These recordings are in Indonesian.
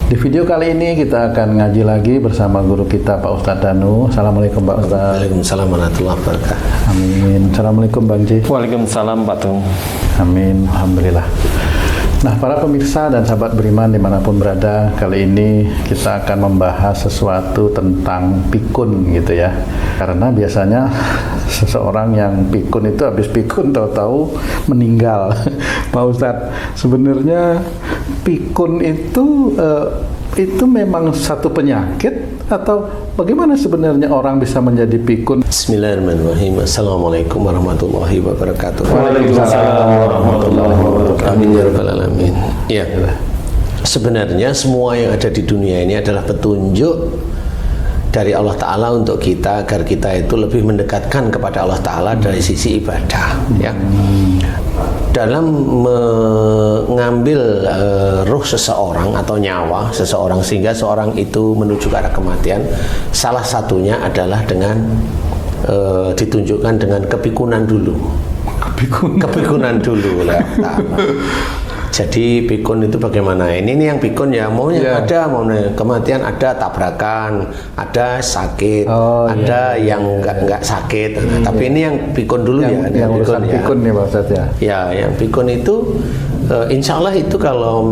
Di video kali ini kita akan ngaji lagi bersama guru kita Pak Ustadz Danu. Assalamualaikum Pak Ustadz. Waalaikumsalam warahmatullahi wabarakatuh. Amin. Assalamualaikum Bang Ji. Waalaikumsalam Pak Tung. Amin. Alhamdulillah. Nah, para pemirsa dan sahabat beriman dimanapun berada, kali ini kita akan membahas sesuatu tentang pikun gitu ya. Karena biasanya seseorang yang pikun itu habis pikun tahu-tahu meninggal. Pak Ustadz, sebenarnya pikun itu memang satu penyakit atau bagaimana sebenarnya orang bisa menjadi pikun? Bismillahirrahmanirrahim. Assalamualaikum warahmatullahi wabarakatuh. Waalaikumsalam warahmatullahi wabarakatuh. Amin ya rabbal alamin. Ya. Sebenarnya semua yang ada di dunia ini adalah petunjuk dari Allah Ta'ala untuk kita agar kita itu lebih mendekatkan kepada Allah Ta'ala dari sisi ibadah ya. Dalam mengambil ruh seseorang atau nyawa seseorang sehingga seorang itu menuju ke arah kematian, salah satunya adalah dengan ditunjukkan dengan kepikunan dulu. Kepikunan dulu lah. Jadi pikun itu bagaimana? Ini yang pikun ya maunya ada, maunya kematian ada, tabrakan, ada sakit, ada yang enggak sakit. Tapi ini yang pikun dulu yang urusan pikun nih Pak Ustadz ya. Ya, yang pikun itu insya Allah itu kalau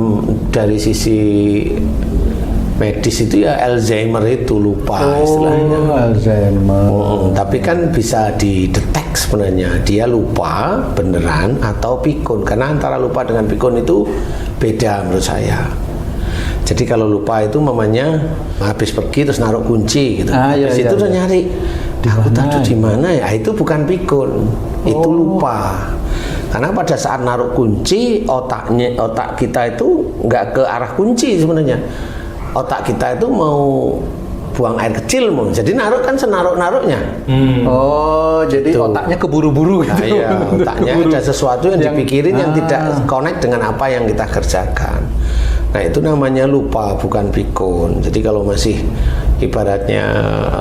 dari sisi medis itu ya Alzheimer itu lupa istilahnya. Alzheimer. Tapi kan bisa didetek sebenarnya dia lupa beneran atau pikun, karena antara lupa dengan pikun itu beda menurut saya. Jadi kalau lupa itu mamanya habis pergi terus naruh kunci gitu. Habis itu udah nyari. Aku taruh di mana ya? Itu bukan pikun. Itu lupa. Karena pada saat naruh kunci otak kita itu nggak ke arah kunci sebenarnya. Otak kita itu mau buang air kecil mau, jadi naruh kan senaruh-naruhnya. Oh, jadi gitu. otaknya keburu-buru gitu. Nah, iya, otaknya ada sesuatu yang dipikirin yang tidak connect dengan apa yang kita kerjakan. Nah, itu namanya lupa, bukan pikun. Jadi kalau masih ibaratnya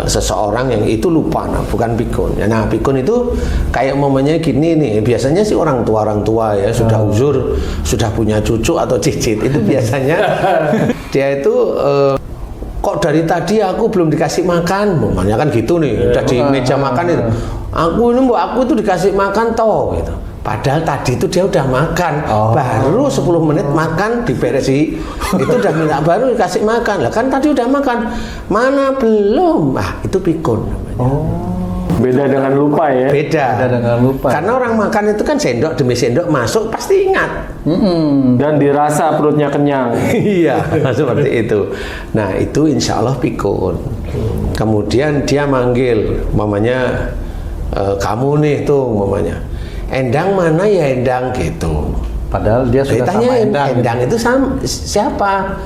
seseorang yang itu lupa, nah bukan pikun. Nah, pikun itu kayak momennya gini nih. Biasanya sih orang tua ya sudah uzur, sudah punya cucu atau cicit. Itu biasanya dia itu kok dari tadi aku belum dikasih makan, makanya kan gitu nih, udah di meja makan itu, aku itu dikasih makan toh, gitu. Padahal tadi itu dia udah makan, baru 10 menit makan diberesi, itu udah minta baru dikasih makan, lah kan tadi udah makan, mana belum, itu pikun. Beda dengan lupa ya. Beda dengan lupa. Karena orang makan itu kan sendok demi sendok masuk pasti ingat. Dan dirasa perutnya kenyang. Iya, seperti itu. Nah, itu insya Allah pikun. Kemudian dia manggil, mamanya kamu nih tuh, mamanya. Endang mana ya Endang gitu. Padahal dia sudah sama Endang. Endang itu siapa?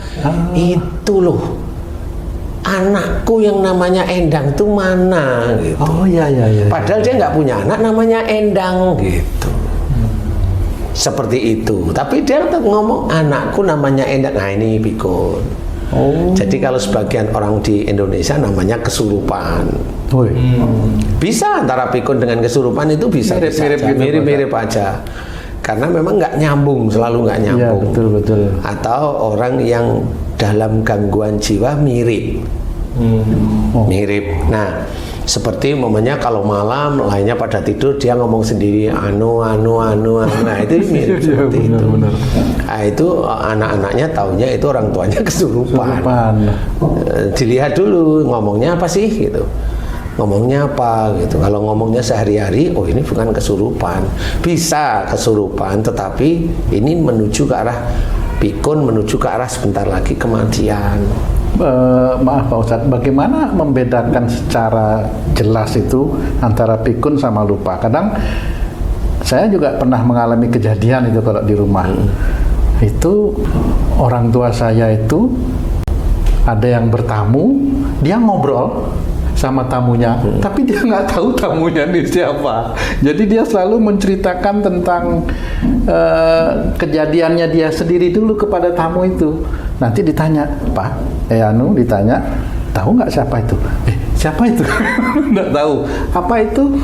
Itu loh. Anakku yang namanya Endang itu mana gitu. Oh iya. Padahal dia nggak punya anak namanya Endang gitu. Seperti itu. Tapi dia tetap ngomong anakku namanya Endang. Nah, ini pikun. Jadi kalau sebagian orang di Indonesia namanya kesurupan. Bisa antara pikun dengan kesurupan itu bisa mirip-mirip aja. Karena memang nggak nyambung, selalu nggak nyambung. Ya, betul. Atau orang yang dalam gangguan jiwa mirip. Mirip. Nah, seperti momennya kalau malam lainnya pada tidur dia ngomong sendiri anu. Nah, itu mirip seperti itu. Nah, itu anak-anaknya taunya itu orang tuanya kesurupan. Dilihat dulu ngomongnya apa sih gitu. Ngomongnya apa gitu. Kalau ngomongnya sehari-hari, ini bukan kesurupan. Bisa kesurupan, tetapi ini menuju ke arah pikun, menuju ke arah sebentar lagi kematian. Maaf Pak Ustadz, bagaimana membedakan secara jelas itu antara pikun sama lupa? Kadang saya juga pernah mengalami kejadian itu kalau di rumah. Itu orang tua saya itu ada yang bertamu, dia ngobrol sama tamunya, tapi dia nggak tahu tamunya ini siapa. Jadi dia selalu menceritakan tentang kejadiannya dia sendiri dulu kepada tamu itu. Nanti ditanya, Pak, ditanya, tahu nggak siapa itu? Siapa itu? Nggak tahu. Apa itu?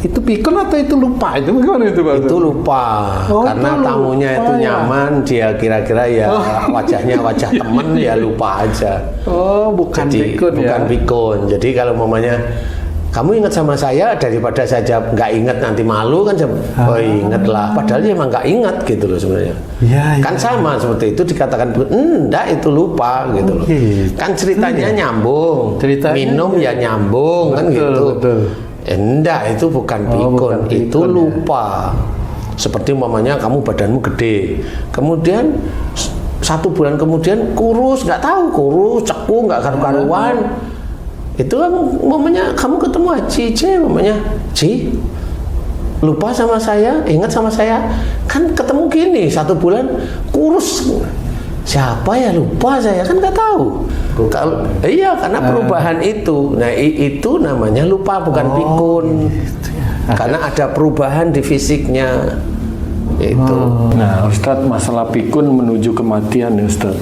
Itu pikun atau itu lupa? Itu bagaimana itu Pak? Itu lupa. Karena itu tamunya lupa itu ya. nyaman, dia kira-kira ya wajahnya wajah temen ya lupa aja. Oh, bukan Jadi pikun bukan ya. pikun. Jadi kalau mamanya kamu ingat sama saya, daripada saya jawab nggak ingat nanti malu kan, oh inget lah. Padahal dia emang nggak ingat gitu loh sebenarnya. Ya, Kan sama seperti itu dikatakan enggak itu lupa gitu loh. Gitu. Kan ceritanya nyambung. Ceritanya Minum ya nyambung kan Betul, gitu. betul. Enggak, itu bukan Oh, pikun, bukan itu pikun, ya. lupa. Seperti umpamanya kamu badanmu gede, kemudian 1 bulan kemudian kurus, nggak tahu kurus, ceku, nggak karu-karuan. Itu kan umpamanya kamu ketemu Haji C, umpamanya Ci, lupa sama saya, ingat sama saya, kan ketemu gini 1 bulan kurus. Siapa ya, lupa saya, kan nggak tahu. Kalau iya, karena perubahan itu. Nah itu namanya lupa, bukan pikun. Karena ada perubahan di fisiknya. Itu. Nah, Ustadz, masalah pikun menuju kematian ya Ustadz.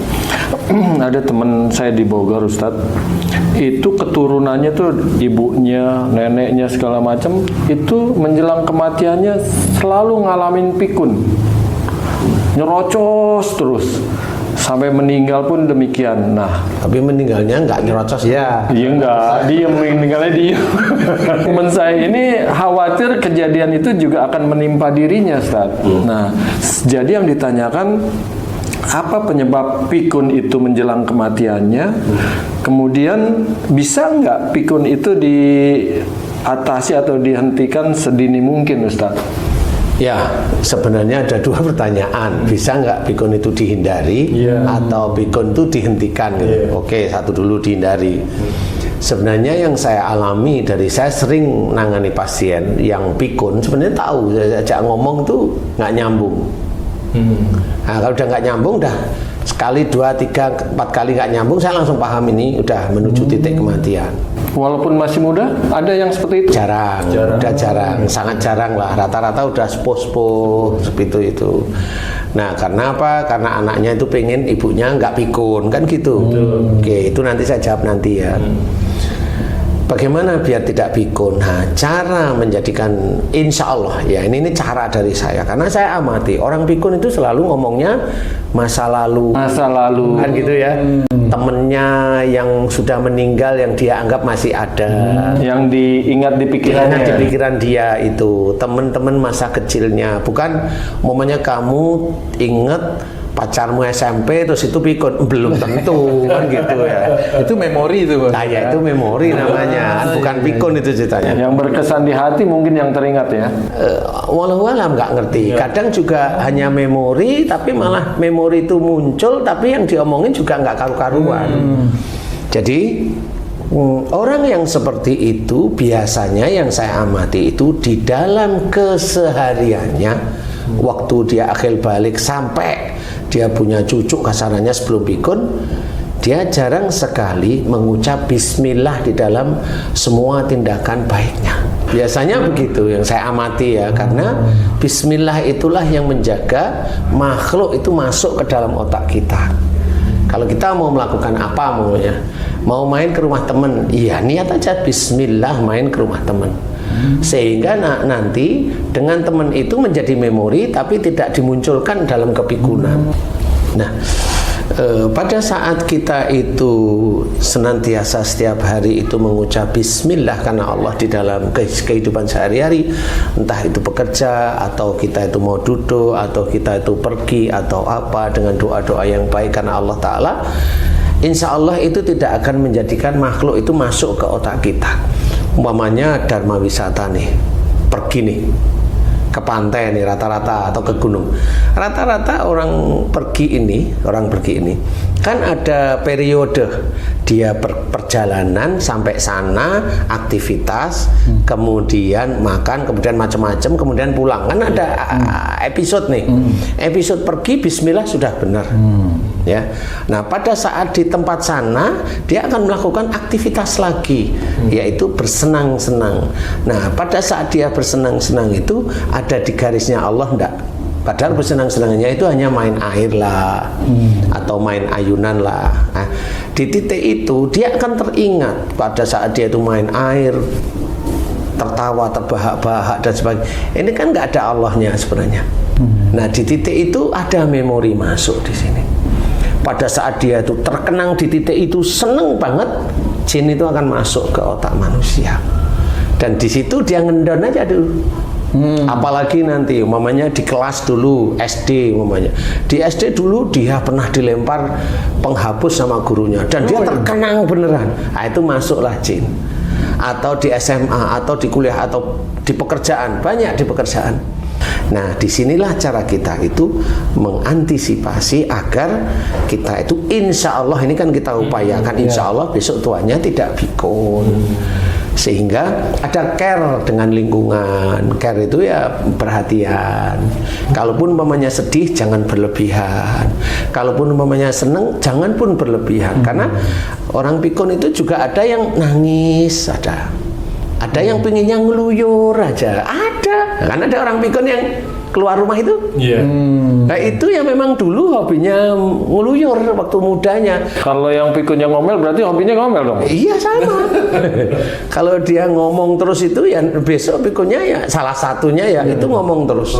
Ada teman saya di Bogor Ustadz, itu keturunannya tuh ibunya, neneknya segala macam, itu menjelang kematiannya selalu ngalamin pikun, nyerocos terus sampai meninggal pun demikian. Nah, Tapi meninggalnya nggak nyerocos. Ya. dia enggak, dia meninggalnya dia. Teman saya ini khawatir kejadian itu juga akan menimpa dirinya, Ustaz. Nah, jadi yang ditanyakan apa penyebab pikun itu menjelang kematiannya? Kemudian bisa nggak pikun itu diatasi atau dihentikan sedini mungkin, Ustaz? Ya, sebenarnya ada 2 pertanyaan. Bisa nggak pikun itu dihindari atau pikun itu dihentikan gitu. Oke, satu dulu dihindari. Sebenarnya yang saya alami dari saya sering nangani pasien yang pikun, sebenarnya tahu saya ajak ngomong tuh nggak nyambung. Nah, kalau udah nggak nyambung, dah sekali, 2, 3, 4 kali nggak nyambung, saya langsung paham ini udah menuju titik kematian. Walaupun masih muda, ada yang seperti itu? Jarang, udah jarang, sangat jarang lah. Rata-rata udah sepuh-sepuh seperti itu. Nah, karena apa? Karena anaknya itu pengen ibunya nggak pikun, kan gitu. Oke, itu nanti saya jawab nanti ya. Bagaimana biar tidak pikun? Nah, cara menjadikan, insya Allah ya, ini cara dari saya. Karena saya amati orang pikun itu selalu ngomongnya masa lalu. Masa lalu. Kan gitu ya. Temennya yang sudah meninggal yang dia anggap masih ada. Yang diingat di pikirannya. Di pikiran dia itu teman-teman masa kecilnya, bukan momennya kamu inget pacarmu SMP terus itu pikun, belum tentu kan gitu ya. Itu memori itu Pak. Nah ya itu memori namanya, bukan pikun itu ceritanya. Yang berkesan di hati mungkin yang teringat ya. Walau-walau nggak ngerti. Kadang juga hanya memori, tapi malah memori itu muncul, tapi yang diomongin juga nggak karu-karuan. Jadi orang yang seperti itu biasanya yang saya amati itu di dalam kesehariannya, waktu dia akhir balik sampai dia punya cucu kasarannya sebelum pikun, dia jarang sekali mengucap bismillah di dalam semua tindakan baiknya. Biasanya begitu yang saya amati ya, karena bismillah itulah yang menjaga makhluk itu masuk ke dalam otak kita. Kalau kita mau melakukan apa maunya, mau main ke rumah teman, iya niat aja bismillah main ke rumah teman. Sehingga nanti dengan teman itu menjadi memori tapi tidak dimunculkan dalam kepikunan. Nah, pada saat kita itu senantiasa setiap hari itu mengucap bismillah karena Allah di dalam kehidupan sehari-hari, entah itu bekerja atau kita itu mau duduk atau kita itu pergi atau apa, dengan doa-doa yang baik karena Allah Ta'ala, insya Allah itu tidak akan menjadikan makhluk itu masuk ke otak kita. Umpamanya dharma wisata nih, pergi nih ke pantai nih rata-rata atau ke gunung. Rata-rata orang pergi ini kan ada periode dia perjalanan sampai sana, aktivitas, kemudian makan, kemudian macam-macam, kemudian pulang. Kan ada episode nih. Episode pergi bismillah sudah benar. Ya. Nah, pada saat di tempat sana dia akan melakukan aktivitas lagi, yaitu bersenang-senang. Nah, pada saat dia bersenang-senang itu ada di garisnya Allah enggak? Padahal bersenang-senangnya itu hanya main air lah, atau main ayunan lah. Nah, di titik itu dia akan teringat pada saat dia itu main air, tertawa, terbahak-bahak dan sebagainya. Ini kan nggak ada Allahnya sebenarnya. Nah, di titik itu ada memori masuk di sini. Pada saat dia itu terkenang di titik itu, seneng banget, jin itu akan masuk ke otak manusia. Dan di situ dia ngendon aja dulu. Apalagi nanti umpamanya di kelas dulu SD umpamanya. Di SD dulu dia pernah dilempar penghapus sama gurunya dan dia terkenang beneran. Nah, itu masuklah jin. Atau di SMA atau di kuliah atau di pekerjaan, banyak di pekerjaan. Nah, disinilah cara kita itu mengantisipasi agar kita itu insya Allah, ini kan kita upayakan insya Allah besok tuanya tidak pikun. Sehingga ada care dengan lingkungan. Care itu ya perhatian. Kalaupun umpamanya sedih jangan berlebihan. Kalaupun umpamanya seneng jangan pun berlebihan. Karena orang pikun itu juga ada yang nangis, ada yang pengennya ngeluyur aja, ada. Kan ada orang pikun yang keluar rumah itu. Nah, itu yang memang dulu hobinya ngeluyur waktu mudanya. Kalau yang pikunnya ngomel berarti hobinya ngomel dong? Iya, sama. Kalau dia ngomong terus itu ya besok pikunnya ya salah satunya ya itu ngomong terus.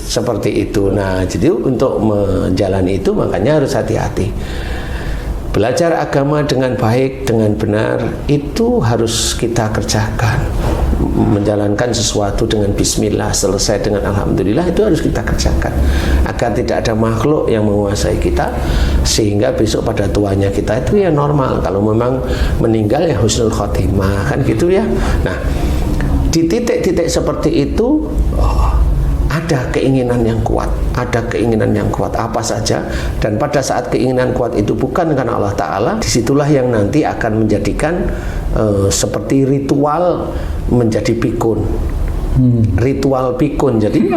Seperti itu. Nah, jadi untuk menjalani itu makanya harus hati-hati. Belajar agama dengan baik, dengan benar itu harus kita kerjakan. Menjalankan sesuatu dengan bismillah, selesai dengan alhamdulillah, itu harus kita kerjakan agar tidak ada makhluk yang menguasai kita, sehingga besok pada tuanya kita itu ya normal. Kalau memang meninggal ya husnul khotimah, kan gitu ya. Nah, di titik-titik seperti itu ada keinginan yang kuat, apa saja, dan pada saat keinginan kuat itu bukan karena Allah Ta'ala, disitulah yang nanti akan menjadikan seperti ritual menjadi pikun. Ritual pikun. Jadi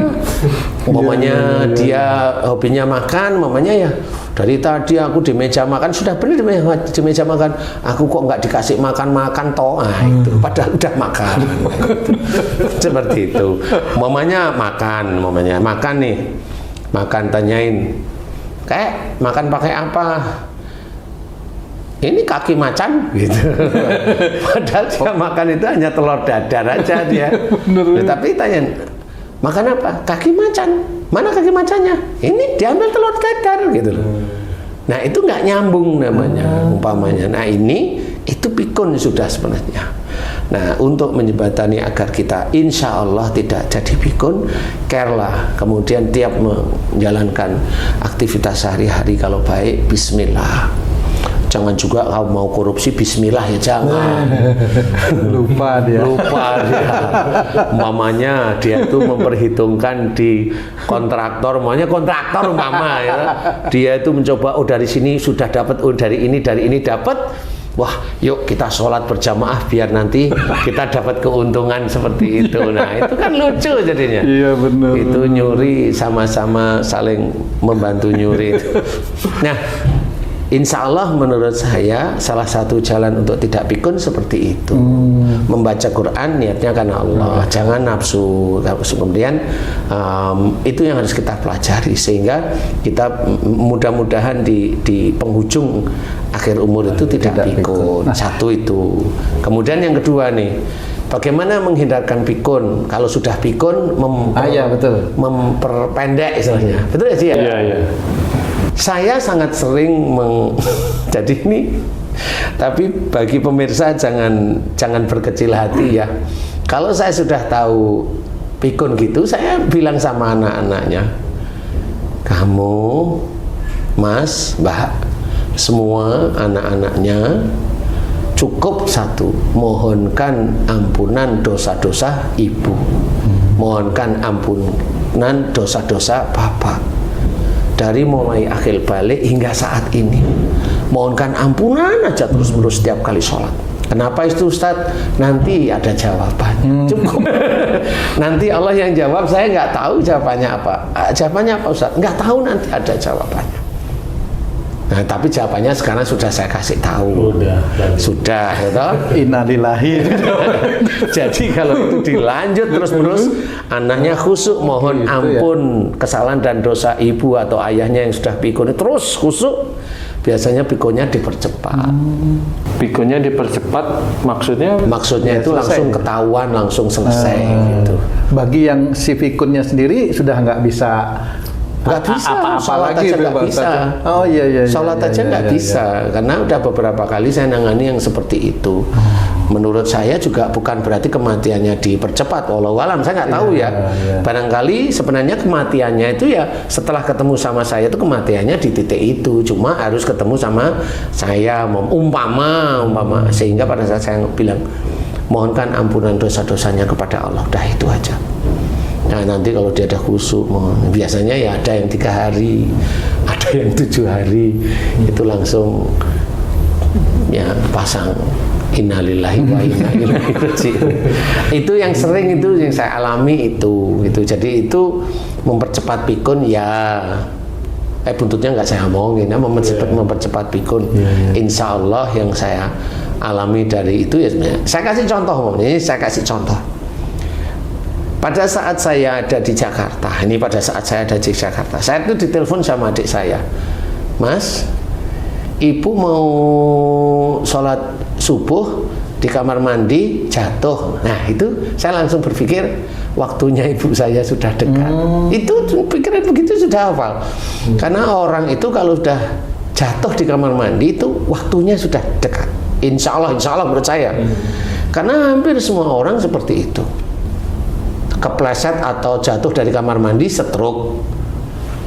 umpamanya dia hobinya makan, umpamanya ya dari tadi aku di meja makan, sudah benar di meja makan, aku kok nggak dikasih makan toh. Nah, itu padahal udah makan. Seperti itu. Umpamanya makan nih, tanyain, kayak makan pakai apa? Ini kaki macan gitu. Padahal dia makan itu hanya telur dadar aja dia. Tapi tanya, makan apa? Kaki macan. Mana kaki macannya? Ini diambil telur dadar gitu loh. Nah, itu nggak nyambung namanya umpamanya. Nah, itu pikun sudah sebenarnya. Nah, untuk menjembatani agar kita insya Allah tidak jadi pikun, care-lah. Kemudian tiap menjalankan aktivitas sehari-hari kalau baik, bismillah. Jangan juga kalau mau korupsi bismillah ya jangan. Lupa dia. Umpamanya dia itu memperhitungkan di kontraktor, umpama ya. Dia itu mencoba dari sini sudah dapat, dari ini dapat. Wah, yuk kita sholat berjamaah biar nanti kita dapat keuntungan seperti itu. Nah, itu kan lucu jadinya. Iya, benar. Itu nyuri, sama-sama saling membantu nyuri. Nah, insya Allah menurut saya salah satu jalan untuk tidak pikun seperti itu. Membaca Quran niatnya karena Allah, jangan nafsu. Kemudian itu yang harus kita pelajari sehingga kita mudah-mudahan di penghujung akhir umur itu tidak pikun. Satu itu. Kemudian yang kedua nih, bagaimana menghindarkan pikun? Kalau sudah pikun memperpendek istilahnya. Betul ya sih ya? Iya. Saya sangat sering jadi ini, tapi bagi pemirsa jangan berkecil hati ya. Kalau saya sudah tahu pikun gitu, saya bilang sama anak-anaknya, kamu, Mas, Mbak, semua anak-anaknya cukup satu, mohonkan ampunan dosa-dosa ibu, mohonkan ampunan dosa-dosa bapak. Dari mulai akhir balik hingga saat ini, mohonkan ampunan aja terus-menerus setiap kali sholat. Kenapa itu Ustadz? Nanti ada jawabannya. Cukup. Nanti Allah yang jawab, saya nggak tahu jawabannya apa. Jawabannya apa Ustadz? Nggak tahu, nanti ada jawabannya. Nah, tapi jawabannya sekarang sudah saya kasih tahu. Sudah, gitu. Innalillahi. Jadi kalau itu dilanjut terus-menerus, anaknya khusyuk mohon ampun kesalahan dan dosa ibu atau ayahnya yang sudah pikun, terus khusyuk. biasanya pikonnya dipercepat. Pikonya dipercepat maksudnya? Maksudnya itu selesai. langsung ketahuan, langsung selesai gitu. Bagi yang si pikunnya sendiri sudah nggak bisa Nggak bisa, apa-apa sholat lagi aja itu, nggak Pak bisa. Ustadz. Oh iya iya. Sholat iya, aja iya, nggak iya, bisa, karena udah beberapa kali saya nangani yang seperti itu. Menurut saya juga bukan berarti kematiannya dipercepat. Wallahu alam, saya nggak tahu ya. iya. Barangkali sebenarnya kematiannya itu ya setelah ketemu sama saya itu kematiannya di titik itu. Cuma harus ketemu sama saya, umpama. Sehingga pada saat saya bilang, mohonkan ampunan dosa-dosanya kepada Allah. Udah itu aja. Nah nanti kalau dia ada khusyuk, biasanya ya ada yang 3 hari, ada yang 7 hari, itu langsung ya pasang innalillahi wa inna ilaihi raji'un. Itu yang sering itu yang saya alami itu. Jadi itu mempercepat pikun ya. Buntutnya nggak saya omongin ya, mempercepat pikun. Insya Allah yang saya alami dari itu ya sebenarnya. Saya kasih contoh, ini saya kasih contoh. Pada saat saya ada di Jakarta, saya itu ditelepon sama adik saya, Mas, ibu mau sholat subuh di kamar mandi jatuh. Nah itu saya langsung berpikir waktunya ibu saya sudah dekat. Itu pikiran begitu sudah hafal. Karena orang itu kalau sudah jatuh di kamar mandi itu waktunya sudah dekat. Insya Allah menurut saya. Karena hampir semua orang seperti itu. Kepleset atau jatuh dari kamar mandi stroke,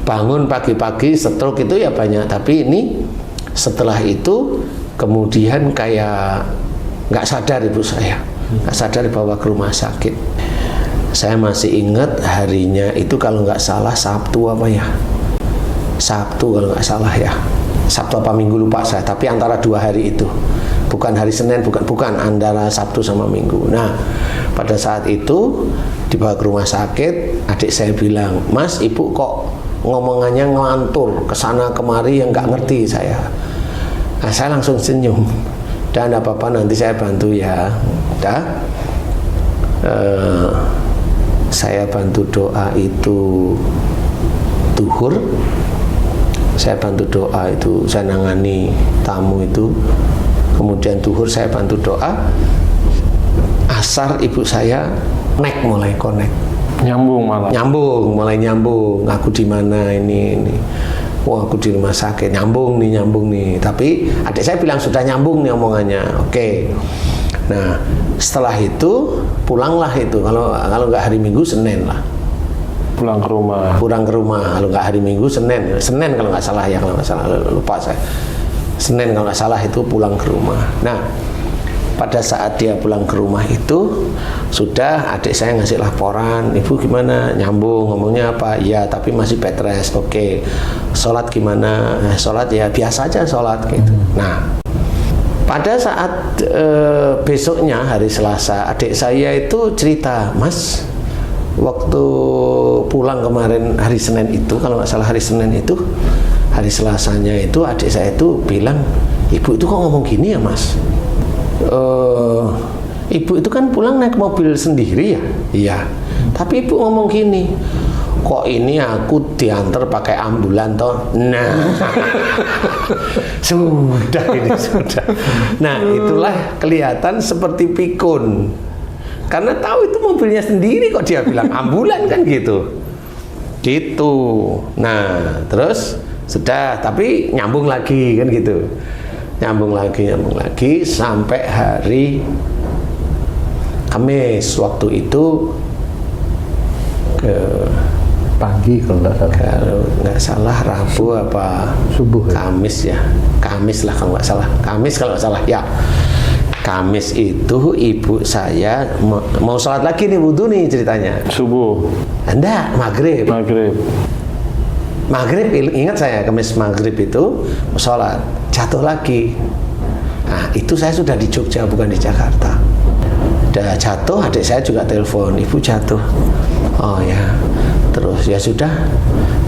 bangun pagi-pagi stroke itu ya banyak. Tapi ini setelah itu kemudian kayak nggak sadar ibu saya, nggak sadar dibawa ke rumah sakit. Saya masih ingat harinya itu kalau nggak salah Sabtu apa ya, Sabtu kalau nggak salah ya, Sabtu apa Minggu lupa saya. Tapi antara 2 hari itu, bukan hari Senin, bukan antara Sabtu sama Minggu. Nah pada saat itu dibawa ke rumah sakit, adik saya bilang, Mas, ibu kok ngomongannya ngelantur kesana kemari yang nggak ngerti saya. Nah, saya langsung senyum. Dan apa-apa nanti saya bantu ya. Saya bantu doa itu duhur. Saya bantu doa itu, saya nangani tamu itu. Kemudian duhur saya bantu doa. Asar ibu saya mulai connect. Mulai nyambung. Aku di mana ini. Wah, aku di rumah sakit. Nyambung nih. Tapi adik saya bilang sudah nyambung nih omongannya. Oke. Nah, setelah itu pulanglah itu. Kalau nggak hari Minggu, Senin lah. Pulang ke rumah. Kalau nggak hari Minggu, Senin kalau nggak salah ya, kalau nggak salah lupa saya. Senin kalau nggak salah itu pulang ke rumah. Nah, pada saat dia pulang ke rumah itu sudah adik saya ngasih laporan, ibu gimana, nyambung, ngomongnya apa, ya tapi masih bed rest. Oke. Sholat gimana, sholat ya biasa aja sholat gitu. Nah pada saat besoknya hari Selasa, adik saya itu cerita, Mas, waktu pulang kemarin hari Senin itu, kalau nggak salah hari Senin itu, hari Selasanya itu adik saya itu bilang, ibu itu kok ngomong gini ya Mas? Ibu itu kan pulang naik mobil sendiri ya? Iya. Tapi ibu ngomong gini, kok ini aku diantar pakai ambulan toh? Nah, sudah. Nah, itulah kelihatan seperti pikun. Karena tahu itu mobilnya sendiri kok dia bilang ambulan kan gitu. Gitu. Nah, terus sudah, tapi nyambung lagi kan gitu. Nyambung lagi sampai hari Kamis. Waktu itu pagi kalau nggak salah. Rabu apa subuh ya? Kamis lah kalau nggak salah ya. Kamis itu ibu saya mau sholat lagi nih, wudhu nih ceritanya. Subuh? Enggak, maghrib. Ingat saya Kamis maghrib itu sholat, jatuh lagi. Nah itu saya sudah di Jogja, bukan di Jakarta. Udah jatuh, adik saya juga telepon, ibu jatuh. Oh ya, terus ya sudah,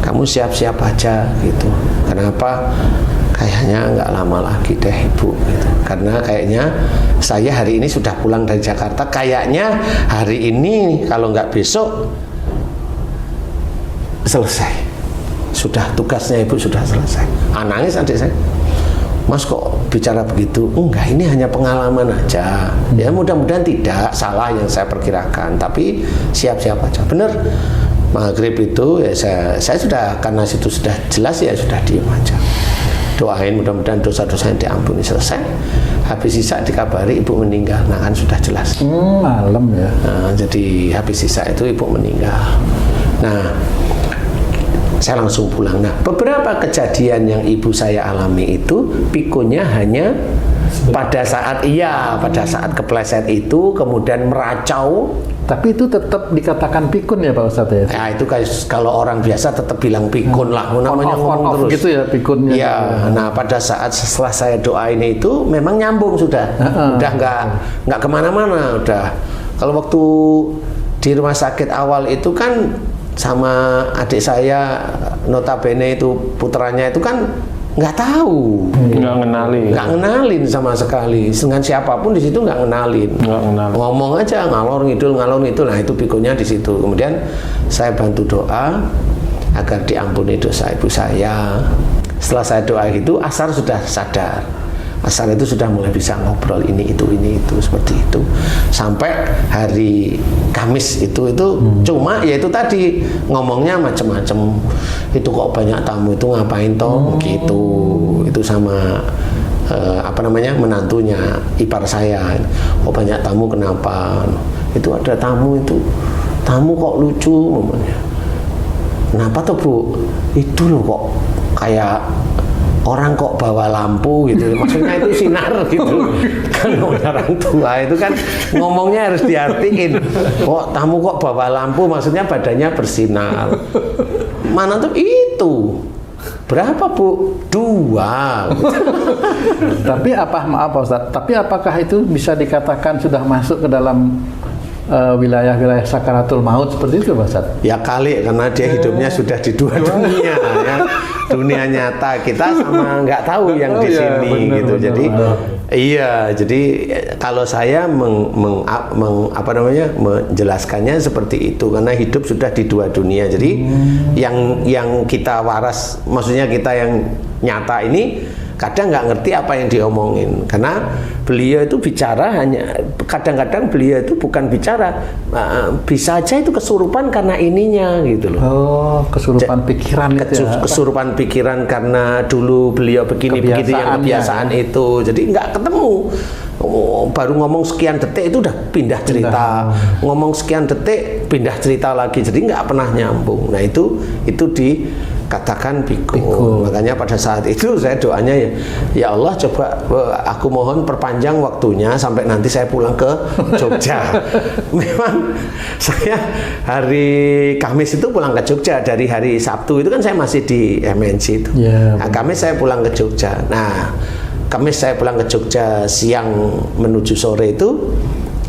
kamu siap-siap aja gitu. Kenapa? Kayaknya nggak lama lagi deh ibu gitu. Karena kayaknya saya hari ini sudah pulang dari Jakarta, kayaknya hari ini kalau nggak besok selesai, sudah tugasnya ibu sudah selesai. Nangis adik saya. Mas kok bicara begitu? Enggak, ini hanya pengalaman aja. Ya mudah-mudahan tidak salah yang saya perkirakan, tapi siap-siap aja. Bener, maghrib itu ya saya sudah, karena situ sudah jelas ya sudah diem aja. Doain mudah-mudahan dosa-dosa yang diampuni, selesai. Habis sisa dikabari ibu meninggal. Nah kan sudah jelas. Malam ya. Nah, jadi habis sisa itu ibu meninggal. Nah, saya langsung pulang. Nah, beberapa kejadian yang ibu saya alami itu pikunnya hanya pada saat kepleset itu kemudian meracau. Tapi itu tetap dikatakan pikun ya Pak Ustadz ya? Ya itu kalau orang biasa tetap bilang pikun lah, namanya ngomong terus. Gitu ya pikunnya. Ya, nah pada saat setelah saya doain itu memang nyambung sudah, udah nggak kemana-mana udah. Kalau waktu di rumah sakit awal itu kan sama adik saya, notabene itu putranya itu kan nggak tahu, nggak ngenalin sama sekali dengan siapapun di situ, nggak ngenalin, ngomong aja ngalor ngidul. Nah itu pikunnya di situ. Kemudian saya bantu doa agar diampuni dosa ibu saya. Setelah saya doa itu, Asar sudah sadar. Asar itu sudah mulai bisa ngobrol ini itu seperti itu. Sampai hari Kamis itu cuma ya itu tadi ngomongnya macam-macam. Itu kok banyak tamu itu ngapain toh gitu. Itu sama menantunya ipar saya. Oh banyak tamu kenapa? Itu ada tamu kok lucu namanya. Kenapa tuh Bu? Itu loh kok kayak orang kok bawa lampu gitu, maksudnya itu sinar gitu. Kan orang tua itu kan ngomongnya harus diartiin. Kok tamu kok bawa lampu, maksudnya badannya bersinar. Mana tuh itu? Berapa Bu? 2. Tapi maaf Pak Ustadz, tapi apakah itu bisa dikatakan sudah masuk ke dalam wilayah-wilayah sakaratul maut seperti itu Pak Ustadz? Ya kali, karena dia hidupnya sudah di 2 dunia ya. Dunia nyata kita sama nggak tahu yang di sini gitu. Jadi iya, jadi kalau saya menjelaskannya seperti itu, karena hidup sudah di 2 dunia. Jadi yang kita waras, maksudnya kita yang nyata ini kadang nggak ngerti apa yang diomongin, karena beliau itu bicara kadang-kadang beliau itu bukan bicara, bisa aja itu kesurupan karena ininya gitu loh. Oh, kesurupan pikiran itu ya? Kesurupan pikiran karena dulu beliau begini yang kebiasaan ya. Itu jadi nggak ketemu. Baru ngomong sekian detik itu udah pindah cerita, ngomong sekian detik pindah cerita lagi, jadi nggak pernah nyambung. Nah itu dikatakan pikun. Makanya pada saat itu saya doanya ya Allah, coba aku mohon perpanjang waktunya sampai nanti saya pulang ke Jogja. Memang saya hari Kamis itu pulang ke Jogja, dari hari Sabtu itu kan saya masih di MNC itu. Nah, Kamis saya pulang ke Jogja. Nah Kamis saya pulang ke Jogja siang menuju sore itu,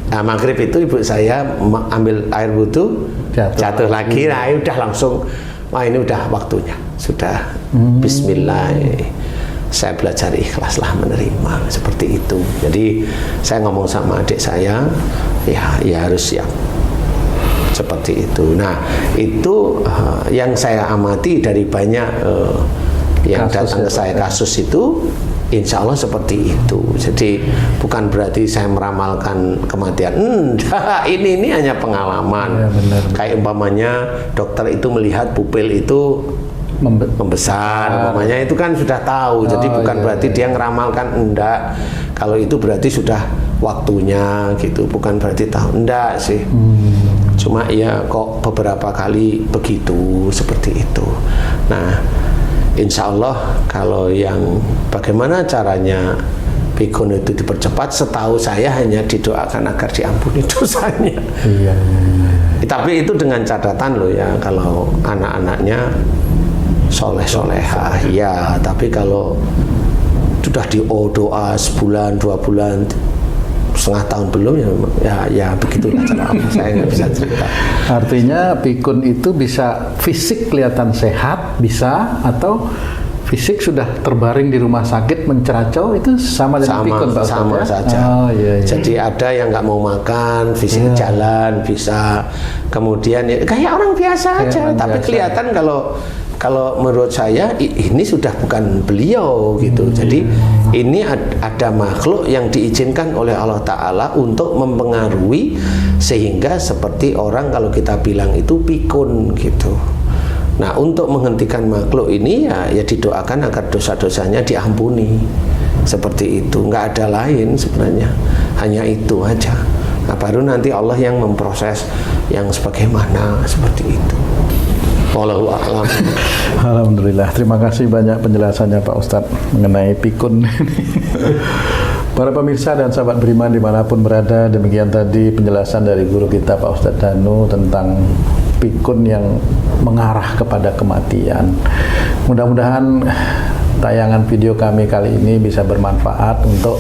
maghrib itu ibu saya ambil air wudhu, jatuh lagi. Nah udah langsung, wah ini udah waktunya, sudah Bismillah. Saya belajar ikhlaslah menerima seperti itu. Jadi saya ngomong sama adik saya, ya harus siap seperti itu. Nah itu yang saya amati dari banyak yang datang ke saya kasus itu. Insya Allah seperti itu. Jadi bukan berarti saya meramalkan kematian. Enggak, ini hanya pengalaman. Ya, kayak umpamanya dokter itu melihat pupil itu membesar, umpamanya itu kan sudah tahu. Jadi bukan berarti dia ngeramalkan, enggak. Kalau itu berarti sudah waktunya gitu. Bukan berarti tahu, enggak sih. Cuma ya kok beberapa kali begitu, seperti itu. Nah, insya Allah kalau yang bagaimana caranya pikun itu dipercepat, setahu saya hanya didoakan agar diampuni dosanya. Iya. Tapi itu dengan catatan loh ya, kalau anak-anaknya soleh-solehah ya. Tapi kalau sudah doa sebulan 2 bulan setengah tahun belum ya begitulah cara saya nggak bisa cerita. Artinya pikun itu bisa fisik kelihatan sehat, bisa, atau fisik sudah terbaring di rumah sakit menceracau, itu sama dengan pikun Pak Ustadz? Sama saja. Iya. Jadi ada yang nggak mau makan, fisik jalan bisa, kemudian ya, kayak orang biasa aja, tapi kelihatan kalau menurut saya ini sudah bukan beliau gitu. Jadi ini ada makhluk yang diizinkan oleh Allah Ta'ala untuk mempengaruhi, sehingga seperti orang kalau kita bilang itu pikun gitu. Nah, untuk menghentikan makhluk ini ya didoakan agar dosa-dosanya diampuni. Seperti itu, nggak ada lain sebenarnya, hanya itu aja. Nah, baru nanti Allah yang memproses yang sebagaimana seperti itu. Wallahu a'lam. Alhamdulillah, terima kasih banyak penjelasannya Pak Ustadz mengenai pikun. Para pemirsa dan sahabat beriman dimanapun berada, demikian tadi penjelasan dari guru kita Pak Ustadz Danu tentang pikun yang mengarah kepada kematian. Mudah-mudahan tayangan video kami kali ini bisa bermanfaat untuk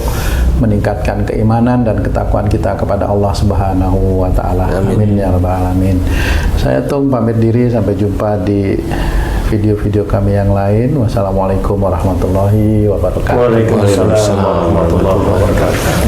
meningkatkan keimanan dan ketakwaan kita kepada Allah Subhanahu wa Ta'ala. Amin ya rabbal alamin. Saya Tung pamit diri, sampai jumpa di video-video kami yang lain. Wassalamualaikum warahmatullahi wabarakatuh. Waalaikumsalam warahmatullahi wabarakatuh.